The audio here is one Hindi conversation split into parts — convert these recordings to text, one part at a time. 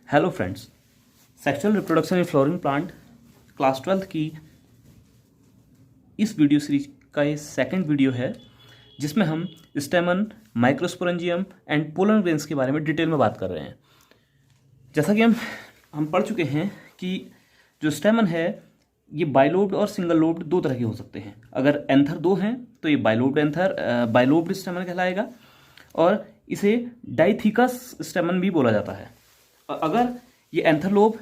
Hello friends, sexual reproduction in flowering plant class 12 की इस वीडियो सीरीज का ये सेकंड वीडियो है जिसमें हम स्टेमन, माइक्रोस्पोरेंजियम एंड पोलन ग्रेन्स के बारे में डिटेल में बात कर रहे हैं। जैसा कि हम पढ़ चुके हैं कि जो स्टेमन है ये बाइलोब्ड और सिंगल लोब्ड दो तरह के हो सकते हैं। अगर एंथर दो हैं तो ये बाइलोब्ड स्टेमन कहलाएगा और इसे डाइथिकस स्टेमन भी बोला जाता है। और अगर ये एंथरलोब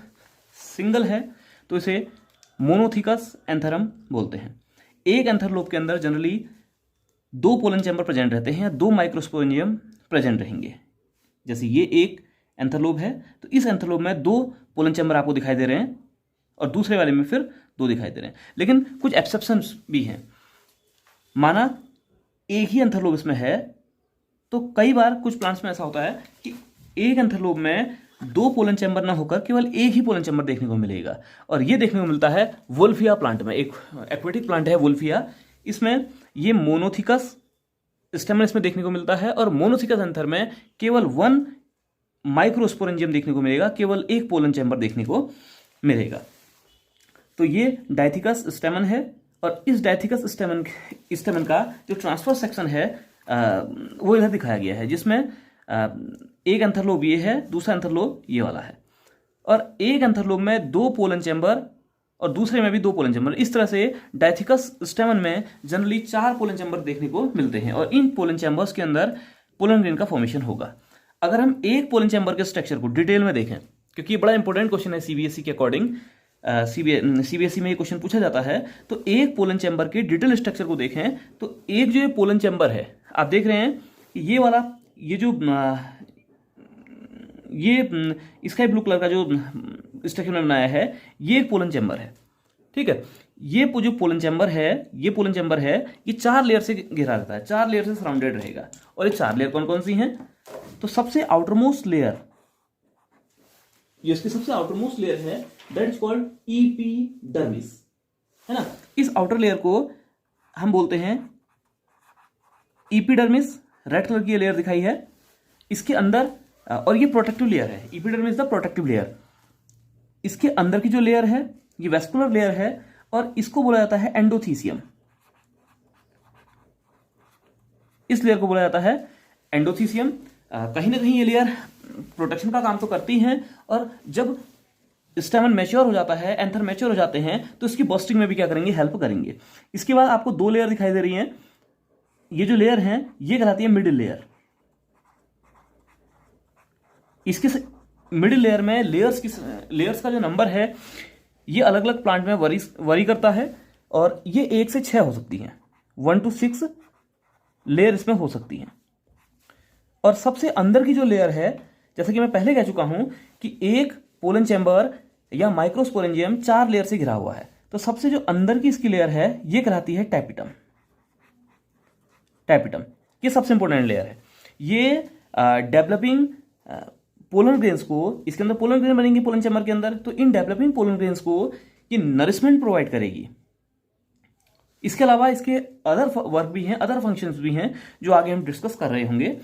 सिंगल है तो इसे मोनोथिकस एंथरम बोलते हैं। एक एंथरलोब के अंदर जनरली दो पोलन चैम्बर प्रेजेंट रहते हैं या दो माइक्रोस्पोरेंजियम प्रेजेंट रहेंगे। जैसे ये एक एंथरलोब है तो इस एंथरलोब में दो पोलन चैम्बर आपको दिखाई दे रहे हैं और दूसरे वाले में फिर दो दिखाई दे रहे हैं। लेकिन कुछ एक्सेप्शंस भी हैं। माना एक ही एंथरलोब इसमें है तो कई बार कुछ प्लांट्स में ऐसा होता है कि एक एंथरलोब में दो पोलन चैम्बर ना होकर केवल एक ही पोलन चैम्बर देखने को मिलेगा। और ये देखने को मिलता है वुल्फिया प्लांट में। एक एक्वेटिक प्लांट है वुल्फिया, इसमें ये मोनोथिकस स्टेमन इसमें देखने को मिलता है और मोनोथिकस एंथर में केवल वन माइक्रोस्पोरेंजियम देखने को मिलेगा, केवल एक पोलन चैम्बर देखने को मिलेगा। तो ये डाइथिकस स्टेमन है और इस डाइथिकस स्टेमन का जो ट्रांसफर सेक्शन है वो इधर दिखाया गया है, जिसमें एक एंथरलोब ये है, दूसरा एंथरलोब ये वाला है और एक एंथरलोब में दो पोलन चैम्बर और दूसरे में भी दो पोलन चैम्बर। इस तरह से डाइथिकस स्टेमन में जनरली चार पोलन चैम्बर देखने को मिलते हैं और इन पोलन चैम्बर्स के अंदर पोलन ग्रेन का फॉर्मेशन होगा। अगर हम एक पोलन चैम्बर के स्ट्रक्चर को डिटेल में देखें, क्योंकि ये बड़ा इंपॉर्टेंट क्वेश्चन है सीबीएसई के अकॉर्डिंग, सीबीएसई में ये क्वेश्चन पूछा जाता है, तो एक पोलन चैम्बर के डिटेल स्ट्रक्चर को देखें तो एक जो ये पोलन चैम्बर है आप देख रहे हैं ये वाला, ये जो ये स्काई ब्लू कलर का जो स्ट्रक्चर में बनाया है ये एक पोलन चैम्बर है। ठीक है, ये जो पोलन चैम्बर है ये पोलन चैम्बर है ये चार लेयर से घिरा रहता है, चार लेयर से सराउंडेड रहेगा। और ये चार लेयर कौन कौन सी हैं? तो सबसे आउटरमोस्ट लेयर, ये इसकी सबसे आउटरमोस्ट लेयर है, दैट इज कॉल्ड एपिडर्मिस, है ना। इस आउटर लेयर को हम बोलते हैं एपिडर्मिस। रेड कलर की ये लेयर दिखाई है, इसके अंदर, और ये प्रोटेक्टिव लेयर है, एपिडर्मिस द प्रोटेक्टिव लेयर। इसके अंदर की जो लेयर है ये वेस्कुलर लेयर है और इसको बोला जाता है एंडोथीसियम। इस लेयर को बोला जाता है एंडोथीसियम। कहीं ना कहीं ये लेयर प्रोटेक्शन का काम तो करती है और जब स्टेमन मैच्योर हो जाता है, एंथर मैच्योर हो जाते हैं तो इसकी बर्स्टिंग में भी क्या करेंगे, हेल्प करेंगे। इसके बाद आपको दो लेयर दिखाई दे रही हैं। ये जो लेयर है ये कहलाती है मिडिल लेयर। इसके मिडिल लेयर में लेयर्स का जो नंबर है ये अलग अलग प्लांट में वरी करता है और ये 1 से 6 हो सकती हैं, 1 to 6 लेयर इसमें हो सकती हैं। और सबसे अंदर की जो लेयर है, जैसा कि मैं पहले कह चुका हूं कि एक पोलन चैम्बर या माइक्रोस्पोरेंजियम चार लेयर से घिरा हुआ है, तो सबसे जो अंदर की इसकी लेयर है ये कहलाती है टैपिटम। ये सबसे इंपॉर्टेंट लेयर है। ये डेवलपिंग पोलन ग्रेन्स को, इसके अंदर पोलन ग्रेन बनेंगे पोलन चैम्बर के अंदर, तो इन डेवलपिंग पोलन ग्रेन्स को ये नरिशमेंट प्रोवाइड करेगी। इसके अलावा इसके अदर वर्क भी हैं, अदर फंक्शंस भी हैं जो आगे हम डिस्कस कर रहे होंगे।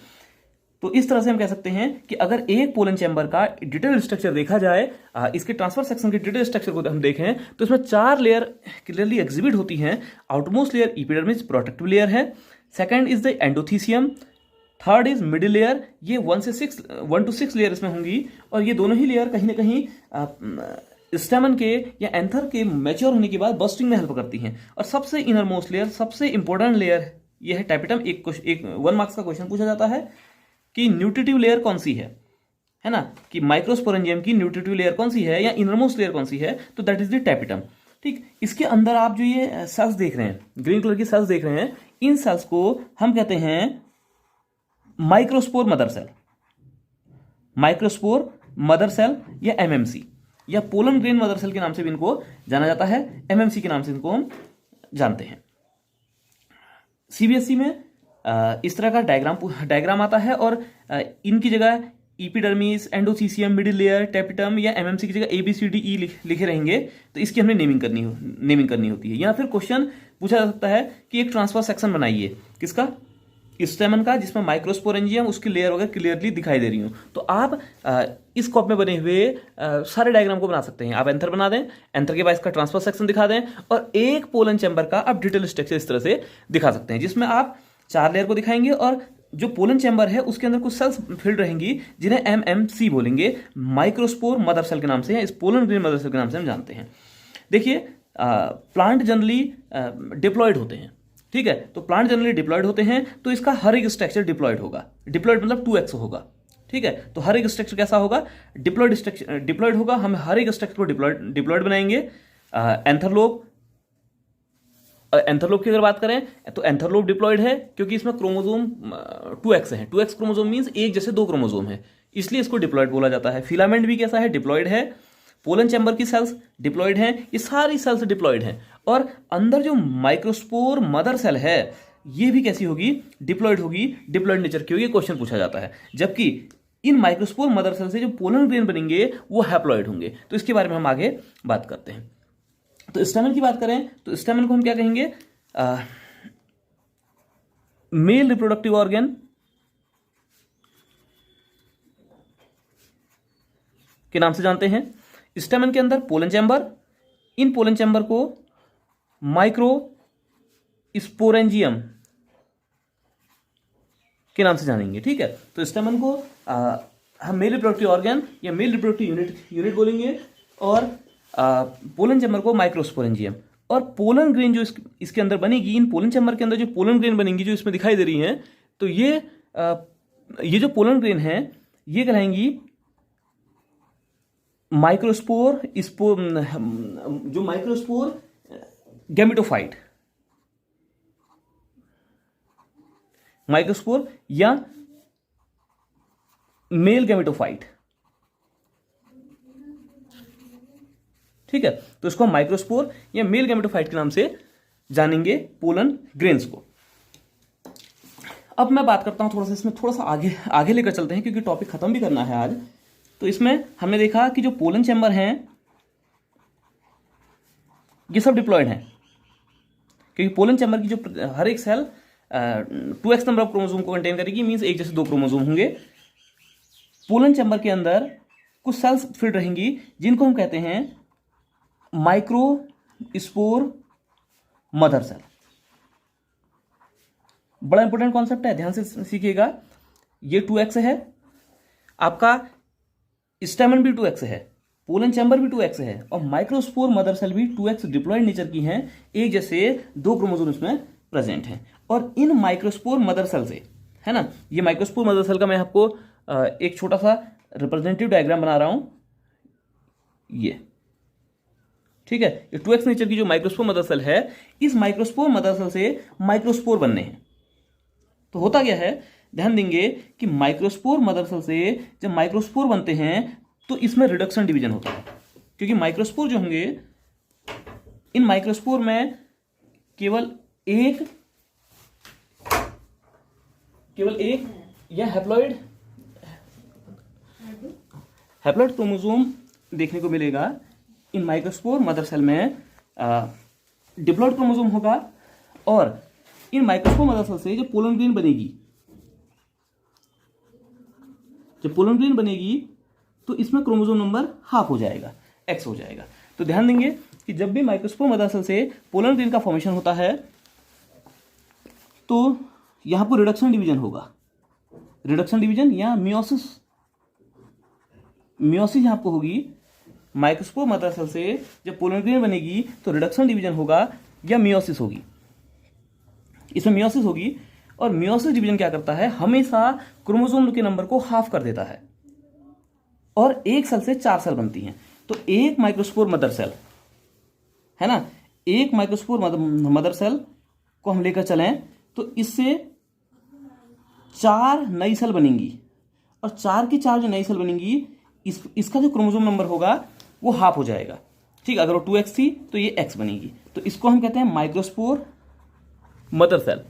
तो इस तरह से हम कह सकते हैं कि अगर एक पोलन चैम्बर का डिटेल स्ट्रक्चर देखा जाए, इसके ट्रांसफर सेक्शन के डिटेल स्ट्रक्चर को हम देखें तो इसमें चार लेयर क्लियरली एग्जिबिट होती हैं। Outermost layer epidermis protective layer है, second is the endothecium, third is middle layer, ये 1 to 6 लेयर इसमें होंगी। और ये दोनों ही लेयर कहीं ना कहीं स्टेमन के या एंथर के मैच्योर होने के बाद बर्स्टिंग में हेल्प करती हैं। और सबसे इनर मोस्ट लेयर, सबसे इंपॉर्टेंट लेयर ये है टैपिटम। एक 1 मार्क्स का क्वेश्चन पूछा जाता है कि न्यूट्रिटिव लेयर कौन सी है ना, कि माइक्रोस्पोरेंजियम की न्यूट्रिटिव लेयर कौन सी है या इनरमोस्ट लेयर कौन सी है, तो दैट इज द टैपिटम। ठीक, इसके अंदर आप जो ये सेल्स देख रहे हैं, ग्रीन कलर की सेल्स देख रहे हैं, इन सेल्स को हम कहते हैं microspore mother cell, microspore mother cell या एमएमसी, या पोलन ग्रेन मदर सेल के नाम से भी इनको जाना जाता है, एमएमसी के नाम से इनको हम जानते हैं। सीबीएसई में इस तरह का डायग्राम आता है और इनकी जगह epidermis, endothecium, middle layer, tapetum या एमएमसी की जगह ABCDE लिखे रहेंगे, तो इसकी हमने नेमिंग करनी होती है। या फिर क्वेश्चन पूछा जा सकता है कि एक ट्रांसफर सेक्शन बनाइए, किसका, स्टेमन का, जिसमें माइक्रोस्पोरेंजियम उसकी लेयर वगैरह क्लियरली दिखाई दे रही हूँ। तो आप इस कॉप में बने हुए सारे डायग्राम को बना सकते हैं। आप एंथर बना दें, एंथर के बाद इसका ट्रांसफर सेक्शन दिखा दें, और एक पोलन चैम्बर का आप डिटेल स्ट्रक्चर इस तरह से दिखा सकते हैं, जिसमें आप 4 लेयर को दिखाएंगे और जो पोलन चैम्बर है उसके अंदर कुछ सेल्स फिल्ड रहेंगी जिन्हें MMC बोलेंगे, माइक्रोस्पोर मदर सेल के नाम से, या इस पोलन ग्रेन मदर सेल के नाम से हम जानते हैं। देखिए प्लांट जनरली डिप्लॉयड होते हैं, ठीक है, तो प्लांट जनरली डिप्लॉयड होते हैं, तो इसका हर एक स्ट्रक्चर डिप्लॉयड होगा। डिप्लॉयड मतलब 2x होगा, ठीक है, तो हर एक स्ट्रक्चर कैसा होगा, डिप्लॉयड स्ट्रक्चर, डिप्लॉयड होगा। हम हर एक स्ट्रक्चर को डिप्लॉयड बनाएंगे। एंथरलोब की अगर बात करें तो एंथरलोब डिप्लॉयड है क्योंकि इसमें क्रोमोजोम 2x है। 2x क्रोमोजोम मींस एक जैसे 2 क्रोमोजोम है, इसलिए इसको डिप्लॉयड बोला जाता है। फिलामेंट भी कैसा है, डिप्लॉयड है। पोलन चैम्बर की सेल्स डिप्लॉयड हैं, ये सारी सेल्स डिप्लॉयड हैं। और अंदर जो माइक्रोस्पोर मदर सेल है ये भी कैसी होगी, डिप्लॉयड होगी। डिप्लॉयड नेचर की होगी, क्वेश्चन पूछा जाता है। जबकि इन माइक्रोस्पोर मदर सेल से जो पोलन ग्रेन बनेंगे वो हैप्लॉयड होंगे। तो इसके बारे में हम आगे बात करते हैं। तो स्टेमन की बात करें तो स्टेमन को हम क्या कहेंगे, मेल रिप्रोडक्टिव ऑर्गन के नाम से जानते हैं। स्टेमन के अंदर पोलन चैम्बर, इन पोलन चैम्बर को माइक्रो स्पोरेंजियम के नाम से जानेंगे, ठीक है। तो स्टेमन को हम मेल रिप्रोडक्टिव ऑर्गन या मेल रिप्रोडक्टिव यूनिट बोलेंगे, और पोलन चैम्बर को माइक्रोस्पोरेंजियम। और पोलन ग्रेन जो इसके अंदर बनेगी, इन पोलन चैम्बर के अंदर जो पोलन ग्रेन बनेंगी जो इसमें दिखाई दे रही हैं, तो ये जो पोलन ग्रेन है ये कहलाएंगी माइक्रोस्पोर जो माइक्रोस्पोर गैमेटोफाइट, माइक्रोस्पोर या मेल गैमेटोफाइट, ठीक है। तो इसको हम माइक्रोस्पोर या मेल गैमेटोफाइट के नाम से जानेंगे पोलन ग्रेन्स को। अब मैं बात करता हूं थोड़ा सा, इसमें थोड़ा सा आगे लेकर चलते हैं क्योंकि टॉपिक खत्म भी करना है आज। तो इसमें हमने देखा कि जो पोलन चैम्बर हैं ये सब डिप्लॉयड हैं, क्योंकि पोलन चैम्बर की जो हर एक cell 2x number of chromosome को कंटेन करेगी, मींस एक जैसे 2 क्रोमोसोम होंगे। पोलन चैम्बर के अंदर कुछ सेल्स फिल्ड रहेंगी जिनको हम कहते हैं माइक्रोस्पोर मदर सेल। बड़ा इंपॉर्टेंट कॉन्सेप्ट है, ध्यान से सीखिएगा। ये 2x है, आपका स्टेमन भी 2x है, पोलन चैम्बर भी 2x है, और माइक्रोस्पोर मदर सेल भी 2x डिप्लॉयड नेचर की हैं, एक जैसे 2 क्रोमोसोम इसमें प्रेजेंट हैं। और इन माइक्रोस्पोर मदर सेल से, है ना, ये माइक्रोस्पोर मदर सेल का मैं आपको एक छोटा सा रिप्रेजेंटेटिव डायग्राम बना रहा हूं, ये, ठीक है। ये 2x नेचर की जो माइक्रोस्पोर मदर सेल है, इस माइक्रोस्पोर मदर सेल से माइक्रोस्पोर बनने हैं। तो होता क्या है, ध्यान देंगे कि माइक्रोस्पोर मदर सेल से जब माइक्रोस्पोर बनते हैं तो इसमें रिडक्शन डिवीजन होता है, क्योंकि माइक्रोस्पोर जो होंगे, इन माइक्रोस्पोर में केवल एक या हैप्लॉइड क्रोमोसोम देखने को मिलेगा। इन माइक्रोस्पोर मदर सेल में डिप्लॉयड क्रोमोसोम होगा, और इन माइक्रोस्पोर मदर सेल से जो पोलन ग्रेन बनेगी, तो इसमें क्रोमोसोम नंबर हाफ हो जाएगा, x हो जाएगा। तो ध्यान देंगे कि जब भी माइक्रोस्पोर मदर सेल से पोलन ग्रेन का फॉर्मेशन होता है तो यहां पर रिडक्शन डिवीजन होगा, रिडक्शन डिवीजन या मियोसिस यहां पर होगी। माइक्रोस्पोर मदर सेल से जब पोलन ग्रेन बनेगी तो रिडक्शन डिवीजन होगा या मियोसिस होगी, इसमें मियोसिस होगी। और मियोसिस डिवीजन क्या करता है, हमेशा क्रोमोसोम के नंबर को हाफ कर देता है, और एक सेल से 4 सेल बनती हैं। तो एक माइक्रोस्पोर मदर सेल है ना, एक माइक्रोस्पोर मदर सेल को हम लेकर चलें तो इससे 4 नई सेल बनेंगी, और 4 की 4 जो नई सेल बनेंगी, इसका जो क्रोमोसोम नंबर होगा वो हाफ हो जाएगा, ठीक। अगर वो 2x थी तो ये x बनेगी। तो इसको हम कहते हैं माइक्रोस्पोर मदर सेल।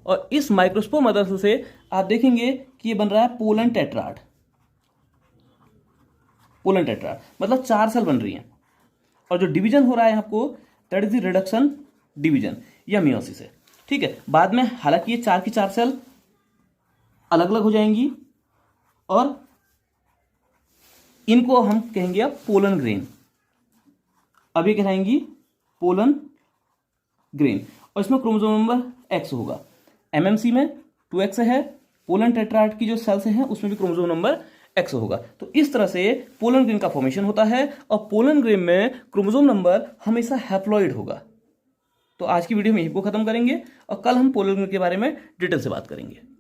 और इस माइक्रोस्पोर मदर सेल से आप देखेंगे कि ये बन रहा है पोलन टेट्राड, मतलब 4 सेल बन रही हैं। और जो डिवीजन हो रहा है आपको, that is the reduction division या मियोसिस है। ठीक है। बाद में हालांकि ये 4 की 4 सेल अलग अलग हो जाएंगी और इनको हम कहेंगे अब पोलन ग्रेन। अब ये कहलाएंगी पोलन ग्रेन और इसमें क्रोमोसोम नंबर X होगा। एमएमसी में 2X है, पोलन टेट्राड की जो सेल्स हैं उसमें भी क्रोमोसोम नंबर X होगा। तो इस तरह से पोलन ग्रेन का फॉर्मेशन होता है और पोलन ग्रेन में क्रोमोसोम नंबर हमेशा हैप्लॉइड होगा। तो आज की वीडियो में यहीं को खत्म करेंगे और कल हम पोलन ग्रेन के बारे में डिटेल से बात करेंगे।